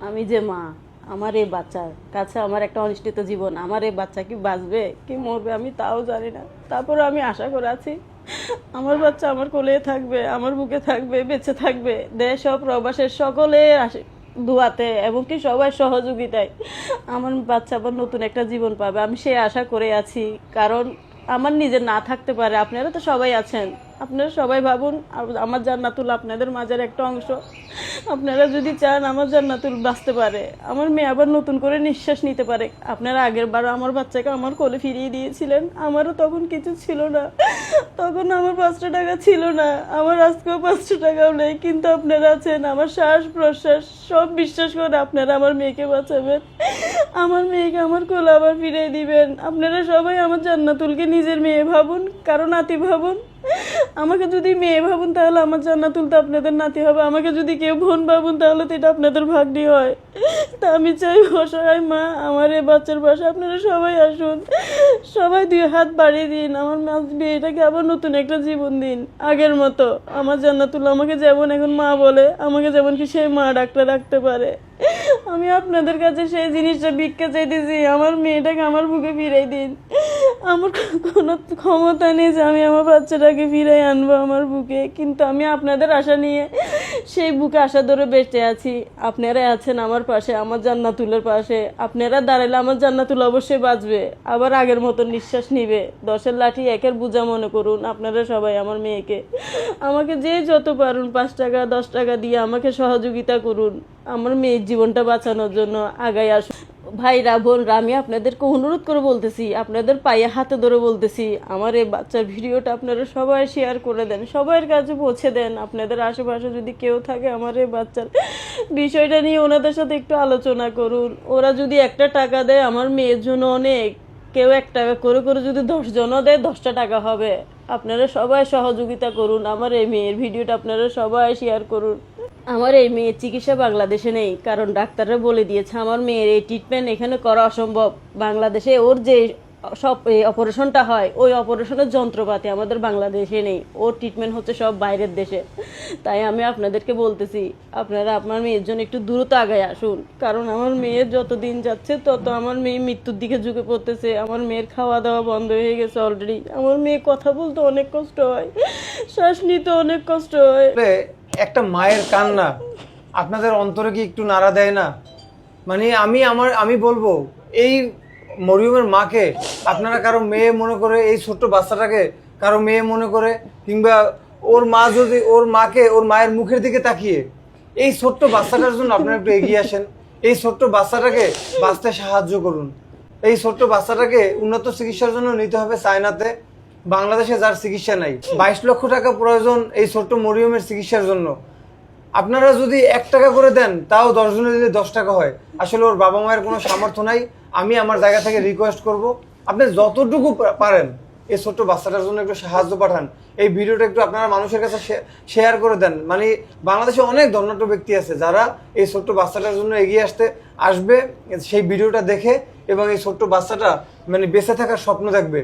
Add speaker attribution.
Speaker 1: আমি যে মা, আমার এই বাচ্চার কাছে আমার একটা অনিশ্চিত জীবন। আমার এই বাচ্চা কি বাঁচবে কি মরবে আমি তাও জানি না। তারপরে আমি আশা করে আছি আমার বাচ্চা আমার কোলে থাকবে, আমার বুকে থাকবে, বেঁচে থাকবে। দেশ ও প্রবাসের সকলের দুয়াতে এবং কি সবাই সহযোগিতায় আমার বাচ্চা আবার নতুন একটা জীবন পাবে, আমি সেই আশা করে আছি। কারণ আমার নিজের না থাকতে পারে, আপনারা তো সবাই আছেন, আপনারা সবাই ভাবুন আমার জান্নাতুল আপনাদের মাঝের একটা অংশ। আপনারা যদি চান আমার জান্নাতুল বাঁচতে পারে, আমার মেয়ে আবার নতুন করে নিঃশ্বাস নিতে পারে। আপনারা আগের বার আমার বাচ্চাকে আমার কোলে ফিরিয়ে দিয়েছিলেন, আমারও তখন কিছু ছিল না, তখন আমার 5টা টাকা ছিল না, আমার আজকেও 5টা টাকাও নেই, কিন্তু আপনারা আছেন, আমার শ্বাস প্রশ্বাস সব বিশ্বাস করে আপনারা আমার মেয়েকে বাঁচাবেন, আমার মেয়েকে আমার কোলে আবার ফিরিয়ে দিবেন। আপনারা সবাই আমার জান্নাতুলকে নিজের মেয়ে ভাবুন, কারো নাতি ভাবুন। আমাকে যদি মেয়ে ভাবুন তাহলে আমার জান্নাতুল তো আপনাদের নাতি হবে, আমাকে যদি কেউ বোন ভাবুন তাহলে তো এটা আপনাদের ভাগ্নি হয়। তা আমি চাই অসহায় মা আমার এই বাচ্চার পাশে আপনারা সবাই আসুন, সবাই 2 হাত বাড়িয়ে দিন, আমার মেয়েটাকে আবার নতুন একটা জীবন দিন আগের মতো। আমার জান্নাতুল আমাকে যেমন এখন মা বলে, আমাকে যেমন কি সেই মা ডাকলে রাখতে পারে। আমি আপনাদের কাছে সেই জিনিসটা ভিক্ষা চাইতেছি, আমার মেয়েটাকে আমার বুকে ফিরাই দিন। আমার কোনো ক্ষমতা নেই যে আমি আমার বাচ্চাটাকে ফিরাই আনবো আমার বুকে, কিন্তু আমি আপনাদের আশা নিয়ে সেই বুকে আশা ধরে বেঁচে আছি। আপনারা আছেন আমার পাশে, আমার জান্নাতুলের পাশে। আপনারা দাঁড়ালে আমার জান্নাতুল অবশ্যই বাঁচবে, আবার আগের মতো নিঃশ্বাস নিবে। 10-এর লাঠি 1-এর বোঝা মনে করুন আপনারা সবাই আমার মেয়েকে। আমাকে যে যত পারুন 5 টাকা 10 টাকা দিয়ে আমাকে সহযোগিতা করুন, আমার মেয়ের জীবনটা বাঁচানোর জন্য আগাই আসুন। ভাইরা বোনরা, আমি আপনাদেরকে অনুরোধ করে বলতেছি, আপনাদের পায়ে হাতে ধরে বলতেছি, আমার এই বাচ্চার ভিডিওটা আপনারা সবাই শেয়ার করে দেন, সবার কাছে পৌঁছে দেন। আপনাদের আশেপাশে যদি কেউ থাকে আমার এই বাচ্চার বিষয়টা নিয়ে ওনাদের সাথে একটু আলোচনা করুন। ওরা যদি 1টা টাকা দেয় আমার মেয়ের জন্য অনেক। কেউ 1 টাকা করে করে যদি 10 জনও দেয় 10টা টাকা হবে। আপনারা সবাই সহযোগিতা করুন, আমার এই মেয়ের ভিডিওটা আপনারা সবাই শেয়ার করুন। আমার এই মেয়ের চিকিৎসা বাংলাদেশে নেই, কারণ ডাক্তাররা বলে দিয়েছে আমার মেয়ের এই ট্রিটমেন্ট এখানে করা অসম্ভব। বাংলাদেশে ওর যে সব অপারেশনটা হয়, ওই অপারেশনের যন্ত্রপাতি আমাদের বাংলাদেশে নেই, ওর ট্রিটমেন্ট হচ্ছে সব বাইরের দেশে। তাই আমি আপনাদেরকে বলতেছি আপনারা আপনার মেয়ের জন্য একটু দ্রুত আগায় আসুন, কারণ আমার মেয়ের যত দিন যাচ্ছে তত আমার মেয়ে মৃত্যুর দিকে ঝুঁকে পড়তেছে। আমার মেয়ের খাওয়া দাওয়া বন্ধ হয়ে গেছে অলরেডি, আমার মেয়ে কথা বলতে অনেক কষ্ট হয়, শ্বাস নিতে অনেক কষ্ট হয়।
Speaker 2: একটা মায়ের কান্না আপনাদের অন্তরে কি একটু নাড়া দেয় না? মানে আমি বলবো এই মরিয়মের মাকে আপনারা কারো মেয়ে মনে করে, এই ছোট্ট বাচ্চাটাকে কারো মেয়ে মনে করে, কিংবা ওর মা যদি ওর মাকে ওর মায়ের মুখের দিকে তাকিয়ে এই ছোট্ট বাচ্চাটার জন্য আপনারা একটু এগিয়ে আসেন। এই ছোট্ট বাচ্চাটাকে বাঁচতে সাহায্য করুন। এই ছোট্ট বাচ্চাটাকে উন্নত চিকিৎসার জন্য নিতে হবে চায়নাতে। বাংলাদেশে যার চিকিৎসা নাই, 22 লক্ষ টাকা প্রয়োজন এই ছোট্ট মরিয়মের চিকিৎসার জন্য। আপনারা যদি 1 টাকা করে দেন তাও 10 জনে দিলে 10 টাকা হয়। আসলে ওর বাবা মায়ের কোনো সামর্থ্য নাই। আমি আমার জায়গা থেকে রিকোয়েস্ট করব, আপনি যতটুকু পারেন এই ছোট্ট বাচ্চাটার জন্য একটু সাহায্য পাঠান। এই ভিডিওটা একটু আপনারা মানুষের কাছে শেয়ার করে দেন। মানে বাংলাদেশে অনেক ধনাঢ্য ব্যক্তি আছে যারা এই ছোট্ট বাচ্চাটার জন্য এগিয়ে আসবে সেই ভিডিওটা দেখে, এবং এই ছোট্ট বাচ্চাটা মানে বেঁচে থাকার স্বপ্ন দেখবে।